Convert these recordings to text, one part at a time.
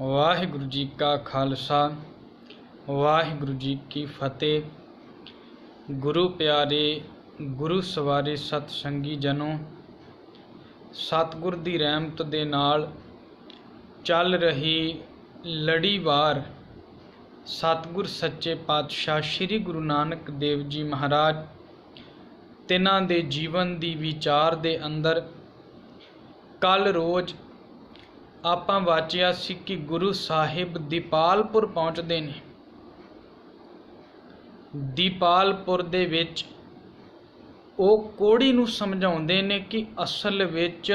वाहिगुरु जी का खालसा वाहिगुरु जी की फतेह। गुरु प्यारे गुरु सवारे सतसंगी जनों, सतगुर दी रहमत दे नाल चल रही लड़ीवार सतगुर सच्चे पातशाह श्री गुरु नानक देव जी महाराज तिन्हां दे जीवन दी विचार दे अंदर कल रोज़ आपां वाचिया सी कि गुरु साहिब दीपालपुर पहुँचते ने। दीपालपुर दे विच ओ कोड़ी नूं समझाउंदे ने कि असल विच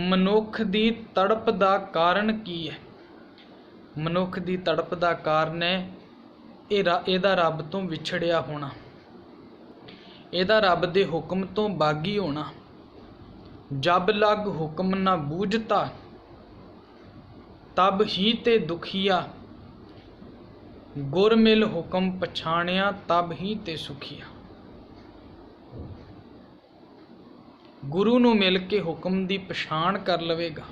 मनुख दी तड़प दा कारण की है। मनुख दी तड़प दा कारण है इहदा रब तो विछड़िया होना, इहदा रब दे हुक्म तो बागी होना। जब लग हुक्म ना बूझता तब ही ते दुखिया, गुर मिल हुक्म पछाणिया तब ही ते सुखिया। गुरु नूं मिल के हुक्म दी पछाण कर लवेगा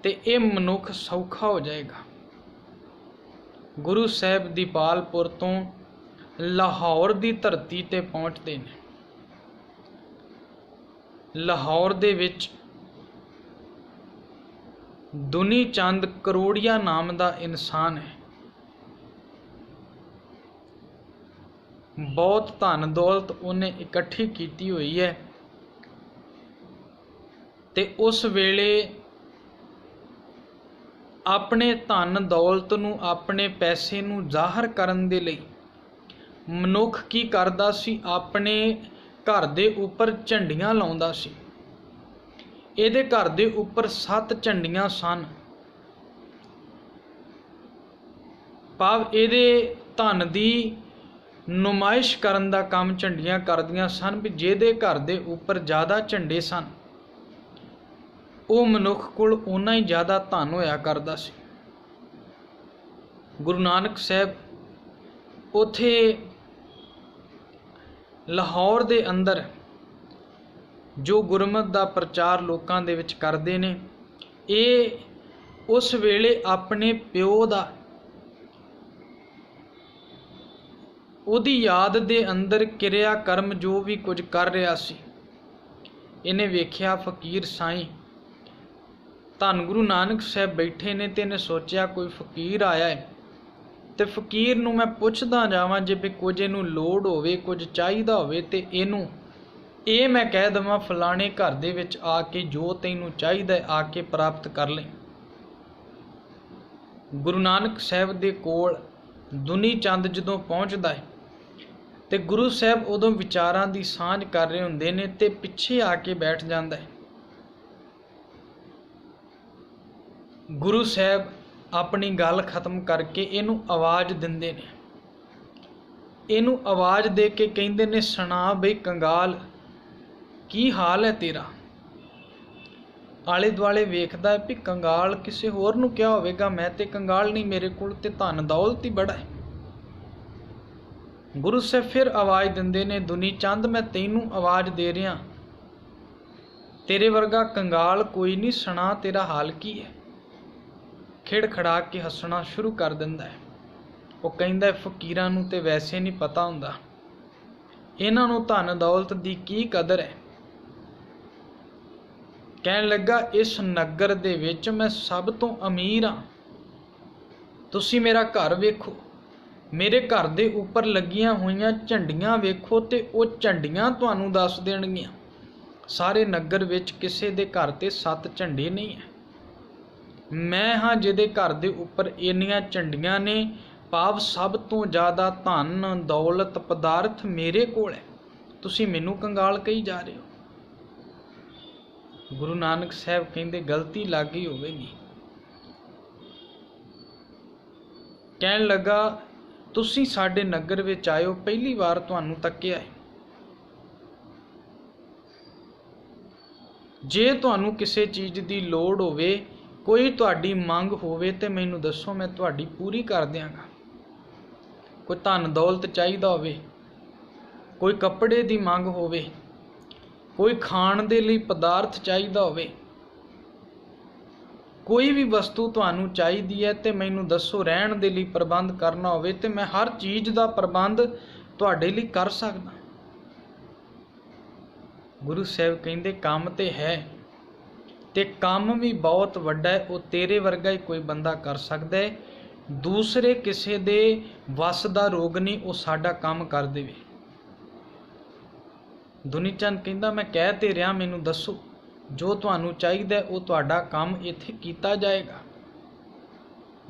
ते ये मनुख सौखा हो जाएगा। गुरु साहब दीपालपुर तो लाहौर दी धरती ते पहुँचते ने। लाहौर दे विच दुनी चंद करोड़िया नाम दा इंसान है। बहुत धन दौलत उन्हें इकट्ठी कीती हुई है ते उस वेले अपने धन दौलत नूं अपने पैसे नूं ज़ाहर करन दे लई मनुख की करदा सी, अपने घर दे उपर झंडियां लाउंदा सी। ਇਹਦੇ घर ਦੇ ਉੱਪਰ 7 ਝੰਡੀਆਂ ਸਨ। ਭਾਵ ਇਹਦੇ ਧਨ ਦੀ ਨੁਮਾਇਸ਼ ਕਰਨ ਦਾ ਕੰਮ ਝੰਡੀਆਂ ਕਰਦੀਆਂ ਸਨ ਵੀ ਜਿਹਦੇ घर ਦੇ ਉੱਪਰ ਜ਼ਿਆਦਾ ਝੰਡੇ ਸਨ ਉਹ ਮਨੁੱਖ ਕੋਲ ਉਨਾ ਹੀ ਜ਼ਿਆਦਾ ਧਨ ਹੋਇਆ ਕਰਦਾ ਸੀ। ਗੁਰੂ ਨਾਨਕ ਸਾਹਿਬ ਉੱਥੇ ਲਾਹੌਰ ਦੇ अंदर जो गुरमत का प्रचार लोगों के विच करते हैं, ये उस वेले अपने प्यो का उहदी याद दे अंदर क्रिया कर्म जो भी कुछ कर रहा सी, इन्हें वेख्या फकीर साईं धन गुरु नानक साहब बैठे ने ते इन्हें सोचा कोई फकीर आया है तो फकीर नूं मैं पुछदा जावां जे भी कुछ इहनूं लोड़ होवे, कुछ चाहिदा होवे ते इहनूं ਇਹ मैं कह देवां फलाने घर दे विच आके जो तैनूं चाहिदा आके प्राप्त कर ले। गुरु नानक साहब दे कोल दुनी चंद जदों पहुँचदा है ते गुरु साहब उदों विचारां दी सांझ कर रहे हुंदे ने ते पिछे आके बैठ जांदा है। गुरु साहब अपनी गल खत्म करके इहनूं आवाज़ दिंदे ने। इहनूं आवाज़ दे के कहिंदे ने सुना बई कंगाल की हाल है तेरा। आले दुआले वेखदा है भी कंगाल किसी होर नूं क्या होवेगा, मैं ते कंगाल नहीं, मेरे कोल ते धन दौलत ही बड़ा है। गुरु साहब फिर आवाज़ दिंदे ने दुनी चंद मैं तैनूं आवाज़ दे रहा, तेरे वर्गा कंगाल कोई नहीं, सुना तेरा हाल की है। खिड़खड़ा के हसना शुरू कर दिंदा है। वो कहिंदा फकीरां नूं ते वैसे नहीं पता हुंदा, इन्हां नूं धन दौलत दी की कदर है। कहन लगा इस नगर दे विच मैं सब तो अमीर हाँ, तुसी मेरा घर वेखो, मेरे घर दे उपर लगियां हुई झंडियां वेखो ते वो झंडियां तुहानूं दस देणगियां। सारे नगर विच किसे दे घर ते 7 झंडे नहीं है। मैं हाँ जिहदे घर दे उपर इन्नियां झंडियां ने, भाव सब तो ज़्यादा धन दौलत पदार्थ मेरे कोल है, तुसी मैनूं कंगाल कही जा रहे हो। गुरु नानक साहब कहते गलती लग गई होवेगी। कहन लगा तुसी साडे नगर विच आए हो, पहली बार तुहानूं तक्किया है। जे तुहानूं किसी चीज़ की लोड़ होवे, कोई तुहाडी मंग होवे ते मैनूं दसो, मैं तुहाडी पूरी कर दिआंगा। कोई धन दौलत चाहिदा होवे, कोई कपड़े की मंग होवे, कोई खाण दे लई पदार्थ चाहिदा होवे, कोई भी वस्तु तुहानू चाहिदी है तो मैनू दसो, रहण दे लई प्रबंध करना होवे ते मैं हर चीज़ का प्रबंध तुहाडे लई कर सकदा। गुरु साहब कहिंदे काम ते है ते काम भी बहुत वड्डा है, वो तेरे वर्गा ही कोई बंदा कर सकदा है, दूसरे किसी दे वस दा रोग नहीं, वो साडा काम कर देवे। दुनी चंद कहिंदा मैं कह ते रहा, मैनू दसो जो तुहानू चाहिदा वो तुहाडा काम इत्थे कीता जाएगा।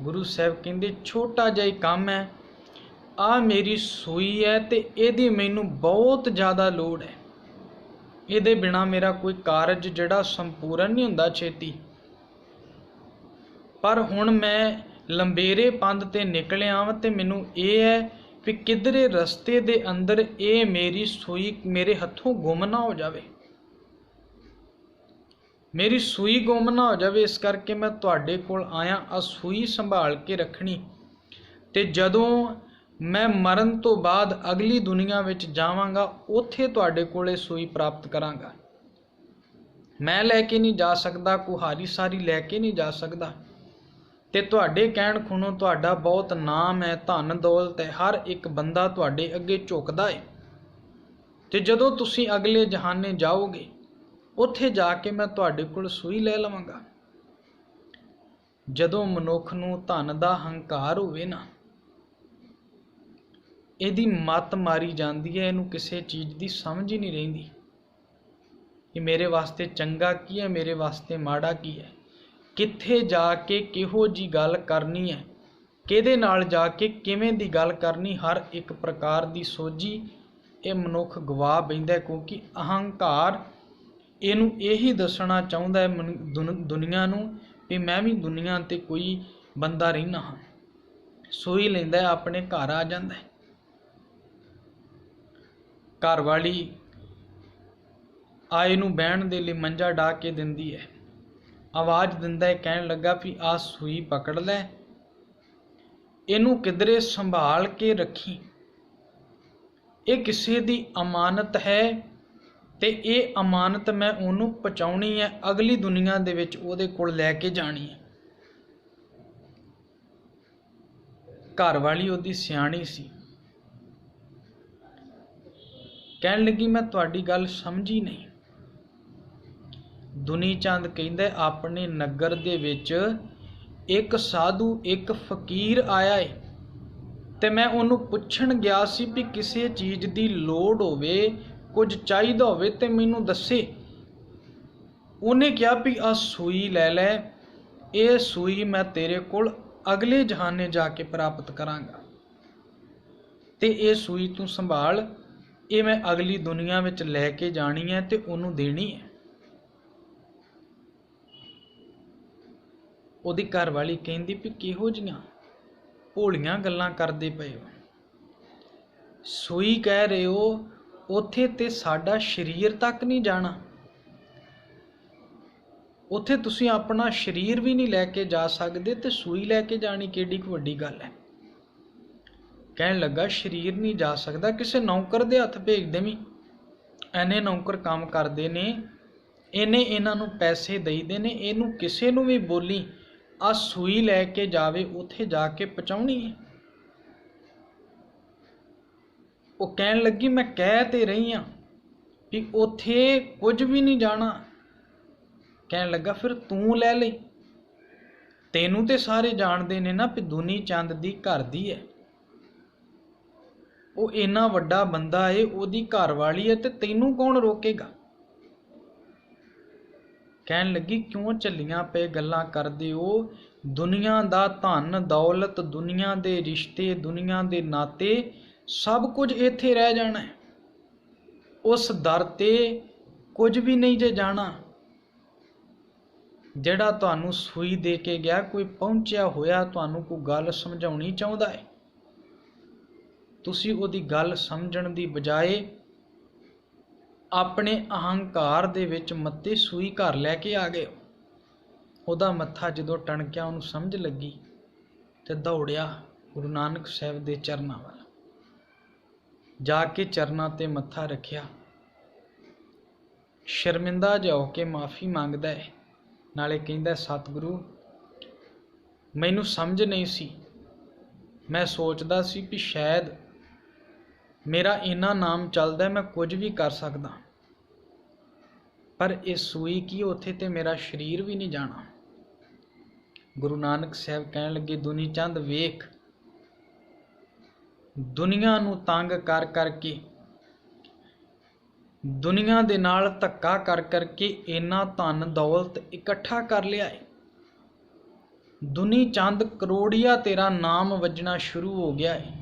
गुरु साहब कहिंदे छोटा जिहा ही काम है, आ मेरी सूई है ते इहदी मैनू बहुत ज़्यादा लोड़ है, ਇਹਦੇ बिना मेरा कोई कारज जिहड़ा संपूर्ण नहीं हुंदा छेती। पर हुण मैं लंबेरे पंध ते निकलिया वां ते मैनू ये है भी किधरे रस्ते दे अंदर ये मेरी सूई मेरे हथों गुम ना हो जावे, मेरी सूई गुम ना हो जावे। इस करके मैं तुहाडे कोल आया, आ सूई संभाल के रखनी, ते जदों मैं मरण तो बाद अगली दुनिया विच जावांगा उत्थे तुहाडे कोले सूई प्राप्त करांगा। मैं लैके नहीं जा सकदा, कुहारी सारी लैके नहीं जा सकदा, ते तुहाडे कहण खुणों तुहाडा बहुत नाम है, धन दौलत है, हर एक बंदा तुहाडे अगे झुकदा है। ते जदों तुसीं अगले जहाने जाओगे उत्थे जाके मैं तुहाडे कोल सूई लै लवांगा। जदों मनुख नूं धन दा हंकार होवे ना, ਇਹਦੀ मत मारी जाती है, इनू किसी चीज़ की समझ ही नहीं रहिंदी कि मेरे वास्ते चंगा की है, मेरे वास्ते माड़ा की है, कित्थे जाके किहो जी गल करनी है, किहदे नाल जाके किवें दी गल करनी, हर एक प्रकार की सोझी ये मनुख गवा बैंदा, क्योंकि अहंकार इनू यही दसना चाहुंदा है दुनिया नूं भी मैं भी दुनिया ते कोई बंदा रहना हाँ। सूई लैंदा है, अपने घर आ जांदा है, घर वाली आए नूं बहन दे लई मंजा ढा के दिंदी है, आवाज़ दिंदा है, कहण लगा भी आ सूई पकड़ लै, इनू किधरे संभाल के रखी, ये किसी दी अमानत है ते ये अमानत मैं उन्होंने पहुँचाउणी है, अगली दुनिया दे विच उहदे कोल लैके जानी है। घर वाली उहदी सियाणी सी, कहण लगी मैं तुहाडी गल समझी नहीं। दुनी चंद कहिंदा अपने नगर दे विच एक साधु एक फकीर आया है, ते मैं उन्होंने पुछण गया सी भी किसी चीज़ की लोड़ होवे, कुछ चाहिदा होवे ते मैनू दसे। उन्हें कहा भी आ सूई लै लै, ये सूई मैं तेरे कोल अगले जहाने जाके प्राप्त करांगा, ते ये सूई तू संभाल, ये मैं अगली दुनिया विच लैके जानी है ते उन्हों देनी है। उहदी घरवाली कहंदी भी किहो जिहियां भोलियां गल्लां करदे पए हो, सूई कह रहे हो, उत्थे ते साडा शरीर तक नहीं जाना, उत्थे तुसीं अपना शरीर भी नहीं लैके जा सकदे ते सूई लैके जानी केडी वड्डी गल है। कहण लगा शरीर नहीं जा सकता, किसी नौकर दे हथ भेज देवीं, इन्ने नौकर काम करते ने, इन्ने इन्हां नूं पैसे देईदे ने, इनू किसी नूं भी बोली आ सूई लैके जावे, उत्थे जाके पहुँचाउणी है। वो कहण लगी मैं कह ते रही हाँ भी उत्थे कुछ भी नहीं जाना। कहण लगा फिर तू लै ले, तेनू ते सारे जानते ने ना भी दुनी चंद दी घर दी है, वो इन्ना वड्डा बंदा है, ओदी घर वाली है, ते तैनू कौन रोकेगा। कहण लगी क्यों झल्लियां पे गल्लां करदे हो, दुनिया दा धन दौलत, दुनिया दे रिश्ते, दुनिया दे नाते सब कुछ इत्थे रह जाना है, उस दर ते कुछ भी नहीं जे जाना। जिहड़ा तुहानू सूई दे के गया, कोई पहुंचिया होया तुहानू कोई गल समझाउणी चाहुंदा है, तुसी उहदी गल समझण दी बजाए अपने अहंकार दे विच मत्ते सूई घर लैके आ गए। उहदा मत्था जदों टणकिया उहनूं समझ लगी ते दौड़िया गुरु नानक साहिब दे चरनां वल, जाके चरनां ते मत्था रखिया, शर्मिंदा जिहा हो के माफ़ी मंगदा है, नाले कहिंदा सतगुरु ਮੈਨੂੰ ਸਮਝ ਨਹੀਂ ਸੀ। ਮੈਂ ਸੋਚਦਾ ਸੀ ਵੀ ਸ਼ਾਇਦ ਮੇਰਾ ਇੰਨਾ ਨਾਮ ਚੱਲਦਾ ਮੈਂ ਕੁਝ ਵੀ ਕਰ ਸਕਦਾ, ਪਰ ਇਹ ਸੂਈ ਕੀ ਉੱਥੇ ਤੇ ਮੇਰਾ ਸਰੀਰ ਵੀ ਨਹੀਂ ਜਾਣਾ। ਗੁਰੂ ਨਾਨਕ ਸਾਹਿਬ ਕਹਿਣ ਲੱਗੇ, ਦੁਨੀ ਚੰਦ ਵੇਖ, ਦੁਨੀਆ ਨੂੰ ਤੰਗ ਕਰ ਕਰਕੇ, ਦੁਨੀਆ ਦੇ ਨਾਲ ਧੱਕਾ ਕਰ ਕਰਕੇ ਇੰਨਾ ਧਨ ਦੌਲਤ ਇਕੱਠਾ ਕਰ ਲਿਆ ਹੈ। ਦੁਨੀ ਚੰਦ ਕਰੋੜੀਆ ਤੇਰਾ ਨਾਮ ਵੱਜਣਾ ਸ਼ੁਰੂ ਹੋ ਗਿਆ ਹੈ।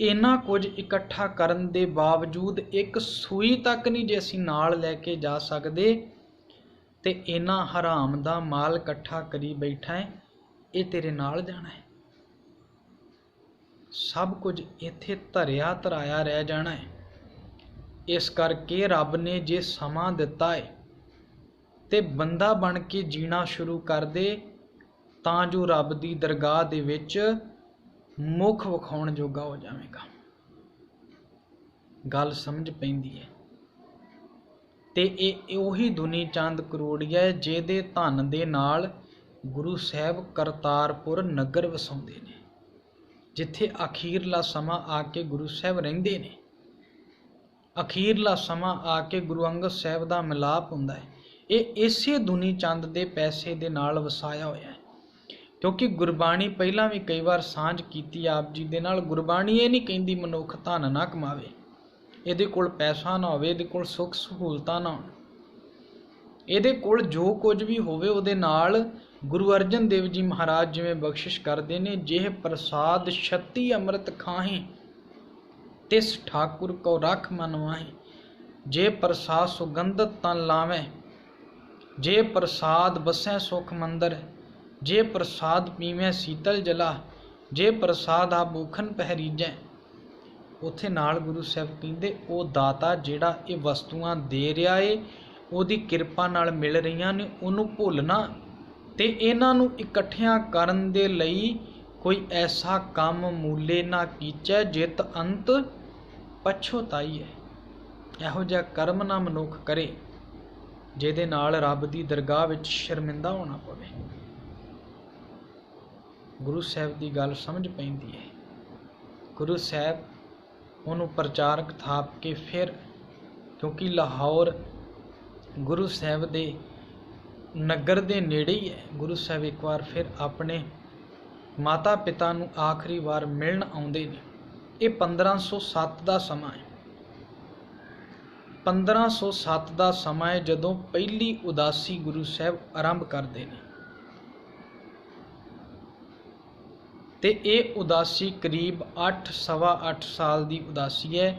ਇੰਨਾ ਕੁਝ ਇਕੱਠਾ ਕਰਨ ਦੇ ਬਾਵਜੂਦ ਇੱਕ ਸੂਈ ਤੱਕ ਨਹੀਂ ਜੇ ਅਸੀਂ ਨਾਲ ਲੈ ਕੇ ਜਾ ਸਕਦੇ, ਤੇ ਇੰਨਾ ਹਰਾਮ ਦਾ ਮਾਲ ਇਕੱਠਾ ਕਰੀ ਬੈਠਾ ਹੈ, ਇਹ ਤੇਰੇ ਨਾਲ ਜਾਣਾ ਹੈ। ਸਭ ਕੁਝ ਇੱਥੇ ਧਰਿਆ ਧਰਾਇਆ ਰਹਿ ਜਾਣਾ ਹੈ। ਇਸ ਕਰਕੇ ਰੱਬ ਨੇ ਜੇ ਸਮਾਂ ਦਿੱਤਾ ਹੈ ਤੇ ਬੰਦਾ ਬਣ ਕੇ ਜੀਣਾ ਸ਼ੁਰੂ ਕਰ ਦੇ, ਤਾਂ ਜੋ ਰੱਬ ਦੀ ਦਰਗਾਹ ਦੇ ਵਿੱਚ ਮੁੱਖ ਵਿਖਾਉਣ ਜੋਗਾ ਹੋ ਜਾਵੇਗਾ। ਗੱਲ ਸਮਝ ਪੈਂਦੀ ਹੈ। ਤੇ ਇਹ ਉਹੀ ਦੁਨੀ ਚੰਦ ਕਰੋੜੀਆ ਹੈ ਜਿਹਦੇ ਧਨ ਦੇ ਨਾਲ ਗੁਰੂ ਸਾਹਿਬ ਕਰਤਾਰਪੁਰ ਨਗਰ ਵਸਾਉਂਦੇ ਨੇ, ਜਿੱਥੇ ਅਖੀਰਲਾ ਸਮਾਂ ਆ ਕੇ ਗੁਰੂ ਸਾਹਿਬ ਰਹਿੰਦੇ ਨੇ। ਅਖੀਰਲਾ ਸਮਾਂ ਆ ਕੇ ਗੁਰੂ ਅੰਗਦ ਸਾਹਿਬ ਦਾ ਮਿਲਾਪ ਹੁੰਦਾ ਹੈ। ਇਹ ਇਸੇ ਦੁਨੀ ਚੰਦ ਦੇ ਪੈਸੇ ਦੇ ਨਾਲ ਵਸਾਇਆ ਹੋਇਆ ਹੈ। ਕਿਉਂਕਿ ਗੁਰਬਾਣੀ ਪਹਿਲਾਂ ਵੀ ਕਈ ਵਾਰ ਸਾਂਝ ਕੀਤੀ ਆਪ ਜੀ ਦੇ ਨਾਲ। ਗੁਰਬਾਣੀ ਇਹ ਨਹੀਂ ਕਹਿੰਦੀ ਮਨੁੱਖ ਧਨ ਨਾ ਕਮਾਵੇ, ਇਹਦੇ ਕੋਲ ਪੈਸਾ ਨਾ ਹੋਵੇ, ਇਹਦੇ ਕੋਲ ਸੁੱਖ ਸਹੂਲਤਾਂ ਨਾ ਹੋਣ, ਇਹਦੇ ਕੋਲ ਜੋ ਕੁਝ ਵੀ ਹੋਵੇ ਉਹਦੇ ਨਾਲ ਗੁਰੂ ਅਰਜਨ ਦੇਵ ਜੀ ਮਹਾਰਾਜ ਜਿਵੇਂ ਬਖਸ਼ਿਸ਼ ਕਰਦੇ ਨੇ, ਜਿਹੇ ਪ੍ਰਸਾਦ 36 ਅੰਮ੍ਰਿਤ ਖਾਹੇ ਤਿਸ ਠਾਕੁਰ ਕੋ ਰਖ ਮਨ ਵਾਹੇ। ਜੇ ਪ੍ਰਸਾਦ ਸੁਗੰਧਤ ਤਨ ਲਾਵੇਂ, ਜੇ ਪ੍ਰਸਾਦ ਬਸੈ ਸੁਖ ਮੰਦਰ, ਜੇ ਪ੍ਰਸਾਦ ਪੀਵੇਂ ਸੀਤਲ ਜਲਾ, ਜੇ ਪ੍ਰਸਾਦ ਆ ਭੂਖਨ ਪਹਿਰੀਜੈ। ਉੱਥੇ ਨਾਲ ਗੁਰੂ ਸਾਹਿਬ ਕਹਿੰਦੇ ਉਹ ਦਾਤਾ ਜਿਹੜਾ ਇਹ ਵਸਤੂਆਂ ਦੇ ਰਿਹਾ ਏ, ਉਹਦੀ ਕਿਰਪਾ ਨਾਲ ਮਿਲ ਰਹੀਆਂ ਨੇ, ਉਹਨੂੰ ਭੁੱਲਣਾ ਤੇ ਇਹਨਾਂ ਨੂੰ ਇਕੱਠਿਆਂ ਕਰਨ ਦੇ ਲਈ ਕੋਈ ਐਸਾ ਕੰਮ ਮੂਲੇ ਨਾ ਕੀਚੈ ਜਿਤ ਅੰਤ ਪਛੋਤਾਈ ਹੈ। ਇਹੋ ਜਿਹਾ ਕਰਮ ਨਾ ਮਨੁੱਖ ਕਰੇ ਜਿਹਦੇ ਨਾਲ ਰੱਬ ਦੀ ਦਰਗਾਹ ਵਿੱਚ ਸ਼ਰਮਿੰਦਾ ਹੋਣਾ ਪਵੇ। ਗੁਰੂ ਸਾਹਿਬ ਦੀ ਗੱਲ ਸਮਝ ਪੈਂਦੀ ਹੈ। ਗੁਰੂ ਸਾਹਿਬ ਉਹਨੂੰ ਪ੍ਰਚਾਰਕ ਥਾਪ ਕੇ ਫਿਰ, ਕਿਉਂਕਿ ਲਾਹੌਰ ਗੁਰੂ ਸਾਹਿਬ ਦੇ ਨਗਰ ਦੇ ਨੇੜੇ ਹੀ ਹੈ, ਗੁਰੂ ਸਾਹਿਬ ਇੱਕ ਵਾਰ ਫਿਰ ਆਪਣੇ ਮਾਤਾ ਪਿਤਾ ਨੂੰ ਆਖਰੀ ਵਾਰ ਮਿਲਣ ਆਉਂਦੇ ਨੇ। ਇਹ 1507 ਦਾ ਸਮਾਂ ਹੈ। 1507 ਦਾ ਸਮਾਂ ਹੈ ਜਦੋਂ ਪਹਿਲੀ ਉਦਾਸੀ ਗੁਰੂ ਸਾਹਿਬ ਆਰੰਭ ਕਰਦੇ ਨੇ, ਤੇ ਇਹ ਉਦਾਸੀ ਕਰੀਬ 8-8.25 ਸਾਲ ਦੀ ਉਦਾਸੀ ਹੈ।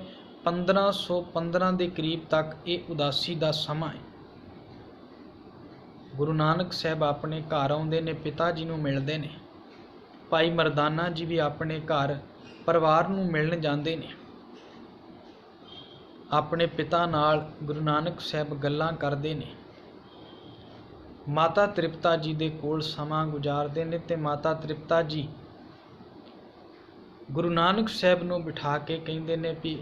1515 ਦੇ ਕਰੀਬ ਤੱਕ ਇਹ ਉਦਾਸੀ ਦਾ ਸਮਾਂ ਹੈ। ਗੁਰੂ ਨਾਨਕ ਸਾਹਿਬ ਆਪਣੇ ਘਰ ਆਉਂਦੇ ਨੇ, ਪਿਤਾ ਜੀ ਨੂੰ ਮਿਲਦੇ ਨੇ। ਭਾਈ ਮਰਦਾਨਾ ਜੀ ਵੀ ਆਪਣੇ ਘਰ ਪਰਿਵਾਰ ਨੂੰ ਮਿਲਣ ਜਾਂਦੇ ਨੇ। ਆਪਣੇ ਪਿਤਾ ਨਾਲ ਗੁਰੂ ਨਾਨਕ ਸਾਹਿਬ ਗੱਲਾਂ ਕਰਦੇ ਨੇ। ਮਾਤਾ ਤ੍ਰਿਪਤਾ ਜੀ ਦੇ ਕੋਲ ਸਮਾਂ ਗੁਜ਼ਾਰਦੇ ਨੇ, ਤੇ ਮਾਤਾ ਤ੍ਰਿਪਤਾ ਜੀ ਗੁਰੂ ਨਾਨਕ ਸਾਹਿਬ ਨੂੰ ਬਿਠਾ ਕੇ ਕਹਿੰਦੇ ਨੇ ਵੀ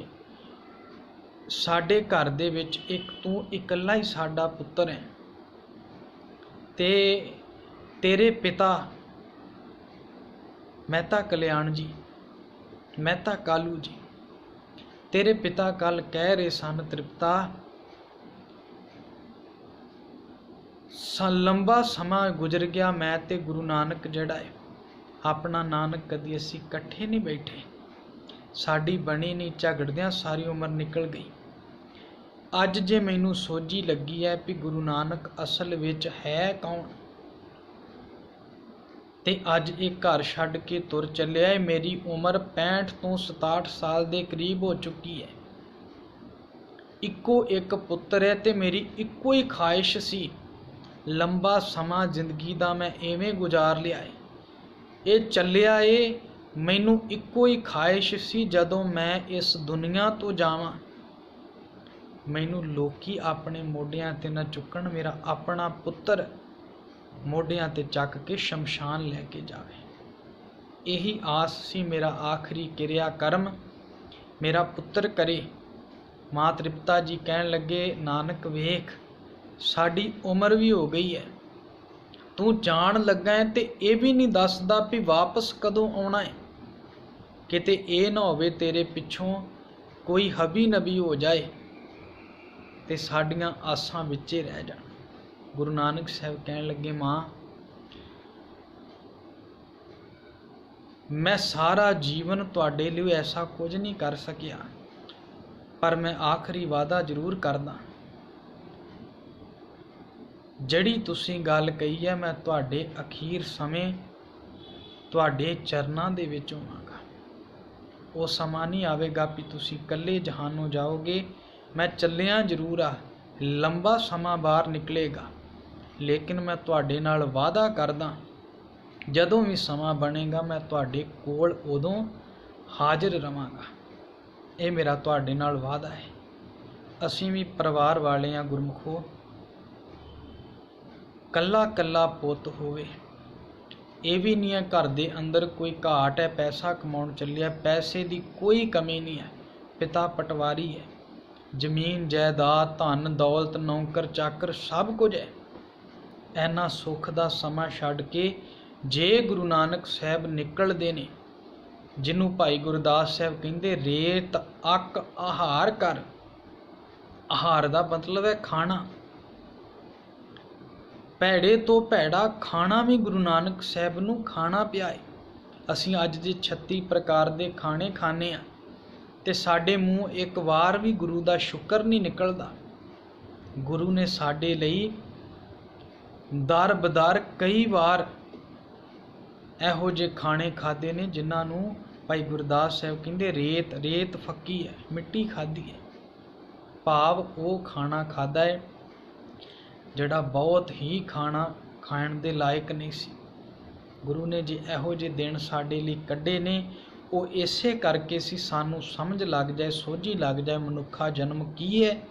ਸਾਡੇ ਘਰ ਦੇ ਵਿੱਚ ਇੱਕ ਤੂੰ ਇਕੱਲਾ ਹੀ ਸਾਡਾ ਪੁੱਤਰ ਹੈ, ਤੇ ਤੇਰੇ ਪਿਤਾ ਮਹਿਤਾ ਕਲਿਆਣ ਜੀ, ਮਹਿਤਾ ਕਾਲੂ ਜੀ, ਤੇਰੇ ਪਿਤਾ ਕੱਲ ਕਹਿ ਰਹੇ ਸਨ ਤ੍ਰਿਪਤਾ, ਲੰਬਾ ਸਮਾਂ ਗੁਜ਼ਰ ਗਿਆ, ਮੈਂ ਤੇ ਗੁਰੂ ਨਾਨਕ ਜਿਹੜਾ ਹੈ ਆਪਣਾ ਨਾਨਕ ਕਦੀ ਅਸੀਂ ਇਕੱਠੇ ਨਹੀਂ ਬੈਠੇ, ਸਾਡੀ ਬਣੀ ਨਹੀਂ, ਝਗੜਦਿਆਂ ਸਾਰੀ ਉਮਰ ਨਿਕਲ ਗਈ। ਅੱਜ ਜੇ ਮੈਨੂੰ ਸੋਝੀ ਲੱਗੀ ਹੈ ਵੀ ਗੁਰੂ ਨਾਨਕ ਅਸਲ ਵਿੱਚ ਹੈ ਕੌਣ, ਤੇ ਅੱਜ ਇਹ ਘਰ ਛੱਡ ਕੇ ਤੁਰ ਚੱਲਿਆ ਹੈ। ਮੇਰੀ ਉਮਰ 65 ਤੋਂ 67 ਸਾਲ ਦੇ ਕਰੀਬ ਹੋ ਚੁੱਕੀ ਹੈ। ਇੱਕੋ ਇੱਕ ਪੁੱਤਰ ਹੈ ਤੇ ਮੇਰੀ ਇੱਕੋ ਹੀ ਖਾਹਿਸ਼ ਸੀ, ਲੰਬਾ ਸਮਾਂ ਜ਼ਿੰਦਗੀ ਦਾ ਮੈਂ ਐਵੇਂ ਗੁਜ਼ਾਰ ਲਿਆ ਹੈ, ਇਹ ਚੱਲਿਆ ਏ, ਮੈਨੂੰ ਇੱਕੋ ਹੀ ਖਾਹਿਸ਼ ਸੀ ਜਦੋਂ ਮੈਂ ਇਸ ਦੁਨੀਆ ਤੋਂ ਜਾਵਾਂ, ਮੈਨੂੰ ਲੋਕੀ ਆਪਣੇ ਮੋਢਿਆਂ ਤੇ ਨਾ ਚੁੱਕਣ, ਮੇਰਾ ਆਪਣਾ ਪੁੱਤਰ ਮੋਢਿਆਂ ਤੇ ਚੱਕ ਕੇ ਸ਼ਮਸ਼ਾਨ ਲੈ ਕੇ ਜਾਵੇ। ਇਹੀ ਆਸ ਸੀ, ਮੇਰਾ ਆਖਰੀ ਕਿਰਿਆ ਕਰਮ ਮੇਰਾ ਪੁੱਤਰ ਕਰੇ। ਮਾਂ ਤ੍ਰਿਪਤਾ ਜੀ ਕਹਿਣ ਲੱਗੇ, ਨਾਨਕ ਵੇਖ ਸਾਡੀ ਉਮਰ ਵੀ ਹੋ ਗਈ ਹੈ, ਤੂੰ ਜਾਣ ਲੱਗਾ ਹੈ ਤੇ ਇਹ ਵੀ ਨਹੀਂ ਦੱਸਦਾ ਵੀ ਵਾਪਸ ਕਦੋਂ ਆਉਣਾ ਹੈ। ਕਿਤੇ ਇਹ ਨਾ ਹੋਵੇ ਤੇਰੇ ਪਿੱਛੋਂ ਕੋਈ ਹਬੀ ਨਬੀ ਹੋ ਜਾਏ ਤੇ ਸਾਡੀਆਂ ਆਸਾਂ ਵਿੱਚੇ ਰਹਿ ਜਾਣ। ਗੁਰੂ ਨਾਨਕ ਸਾਹਿਬ ਕਹਿਣ ਲੱਗੇ, ਮਾਂ ਮੈਂ ਸਾਰਾ ਜੀਵਨ ਤੁਹਾਡੇ ਲਈ ਐਸਾ ਕੁਝ ਨਹੀਂ ਕਰ ਸਕਿਆ, ਪਰ ਮੈਂ ਆਖਰੀ ਵਾਅਦਾ ਜ਼ਰੂਰ ਕਰਦਾ, ਜਿਹੜੀ ਤੁਸੀਂ ਗੱਲ ਕਹੀ ਹੈ ਮੈਂ ਤੁਹਾਡੇ ਅਖੀਰ ਸਮੇਂ ਤੁਹਾਡੇ ਚਰਨਾਂ ਦੇ ਵਿੱਚ ਹੋਵਾਂਗਾ। ਉਹ ਸਮਾਂ ਨਹੀਂ ਆਵੇਗਾ ਵੀ ਤੁਸੀਂ ਇਕੱਲੇ ਜਹਾਨੋਂ ਜਾਓਗੇ। ਮੈਂ ਚੱਲਿਆ ਜ਼ਰੂਰ ਆ, ਲੰਬਾ ਸਮਾਂ ਬਾਹਰ ਨਿਕਲੇਗਾ, ਲੇਕਿਨ ਮੈਂ ਤੁਹਾਡੇ ਨਾਲ ਵਾਅਦਾ ਕਰਦਾ, ਜਦੋਂ ਵੀ ਸਮਾਂ ਬਣੇਗਾ ਮੈਂ ਤੁਹਾਡੇ ਕੋਲ ਉਦੋਂ ਹਾਜ਼ਰ ਰਵਾਂਗਾ। ਇਹ ਮੇਰਾ ਤੁਹਾਡੇ ਨਾਲ ਵਾਅਦਾ ਹੈ। ਅਸੀਂ ਵੀ ਪਰਿਵਾਰ ਵਾਲੇ ਹਾਂ ਗੁਰਮੁਖੋ। ਕੱਲਾ ਕੱਲਾ ਪੁੱਤ ਹੋਵੇ, ਇਹ ਵੀ ਨਹੀਂ ਹੈ ਘਰ ਦੇ ਅੰਦਰ ਕੋਈ ਘਾਟ ਹੈ, ਪੈਸਾ ਕਮਾਉਣ ਚੱਲਿਆ, ਪੈਸੇ ਦੀ ਕੋਈ ਕਮੀ ਨਹੀਂ ਹੈ। ਪਿਤਾ ਪਟਵਾਰੀ ਹੈ, ਜ਼ਮੀਨ ਜਾਇਦਾਦ ਧਨ ਦੌਲਤ ਨੌਕਰ ਚਾਕਰ ਸਭ ਕੁਝ ਹੈ। ਐਨਾ ਸੁੱਖ ਦਾ ਸਮਾਂ ਛੱਡ ਕੇ ਜੇ ਗੁਰੂ ਨਾਨਕ ਸਾਹਿਬ ਨਿਕਲਦੇ ਨੇ, ਜਿਹਨੂੰ ਭਾਈ ਗੁਰਦਾਸ ਸਾਹਿਬ ਕਹਿੰਦੇ ਰੇਤ ਅੱਕ ਆਹਾਰ ਕਰ। ਆਹਾਰ ਦਾ ਮਤਲਬ ਹੈ ਖਾਣਾ। ਭੈੜੇ ਤੋਂ ਭੈੜਾ ਖਾਣਾ ਵੀ ਗੁਰੂ ਨਾਨਕ ਸਾਹਿਬ ਨੂੰ ਖਾਣਾ ਪਿਆ ਹੈ। ਅਸੀਂ ਅੱਜ ਦੇ 36 ਪ੍ਰਕਾਰ ਦੇ ਖਾਣੇ ਖਾਂਦੇ ਹਾਂ ਤੇ ਸਾਡੇ ਮੂੰਹ ਇੱਕ ਵਾਰ ਵੀ ਗੁਰੂ ਦਾ ਸ਼ੁਕਰ ਨਹੀਂ ਨਿਕਲਦਾ। ਗੁਰੂ ਨੇ ਸਾਡੇ ਲਈ ਦਰ ਬਦਰ ਕਈ ਵਾਰ ਇਹੋ ਜਿਹੇ ਖਾਣੇ ਖਾਦੇ ਨੇ ਜਿਨ੍ਹਾਂ ਨੂੰ ਭਾਈ ਗੁਰਦਾਸ ਸਾਹਿਬ ਕਹਿੰਦੇ ਰੇਤ ਫੱਕੀ ਹੈ, ਮਿੱਟੀ ਖਾਧੀ ਹੈ। ਭਾਵ ਉਹ ਖਾਣਾ ਖਾਦਾ ਹੈ ਜਿਹੜਾ ਬਹੁਤ ਹੀ ਖਾਣ ਦੇ ਲਾਇਕ ਨਹੀਂ ਸੀ। ਗੁਰੂ ਨੇ ਜੇ ਇਹੋ ਜਿਹੇ ਦਿਨ ਸਾਡੇ ਲਈ ਕੱਢੇ ਨੇ, ਉਹ ਇਸੇ ਕਰਕੇ ਸੀ ਸਾਨੂੰ ਸਮਝ ਲੱਗ ਜਾਏ, ਸੋਝੀ ਲੱਗ ਜਾਏ ਮਨੁੱਖਾ ਜਨਮ ਕੀ ਹੈ,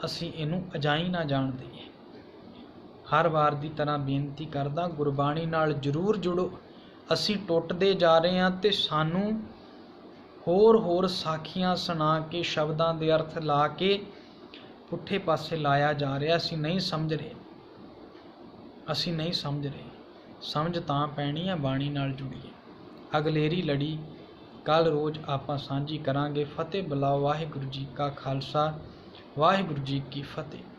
ਅਸੀਂ ਇਹਨੂੰ ਅਜਾਈ ਨਾ ਜਾਣ ਦਈਏ। ਹਰ ਵਾਰ ਦੀ ਤਰ੍ਹਾਂ ਬੇਨਤੀ ਕਰਦਾ, ਗੁਰਬਾਣੀ ਨਾਲ ਜ਼ਰੂਰ ਜੁੜੋ। ਅਸੀਂ ਟੁੱਟਦੇ ਜਾ ਰਹੇ ਹਾਂ ਤੇ ਸਾਨੂੰ ਹੋਰ ਸਾਖੀਆਂ ਸੁਣਾ ਕੇ ਸ਼ਬਦਾਂ ਦੇ ਅਰਥ ਲਾ ਕੇ ਪੁੱਠੇ ਪਾਸੇ ਲਾਇਆ ਜਾ ਰਿਹਾ। ਅਸੀਂ ਨਹੀਂ ਸਮਝ ਰਹੇ। ਸਮਝ ਤਾਂ ਪੈਣੀ ਹੈ, ਬਾਣੀ ਨਾਲ ਜੁੜੀਏ। ਅਗਲੇਰੀ ਲੜੀ ਕੱਲ ਰੋਜ਼ ਆਪਾਂ ਸਾਂਝੀ ਕਰਾਂਗੇ। ਫਤਿਹ ਬੁਲਾਓ। ਵਾਹਿਗੁਰੂ ਜੀ ਕਾ ਖਾਲਸਾ, ਵਾਹਿਗੁਰੂ ਜੀ ਕੀ ਫਤਿਹ।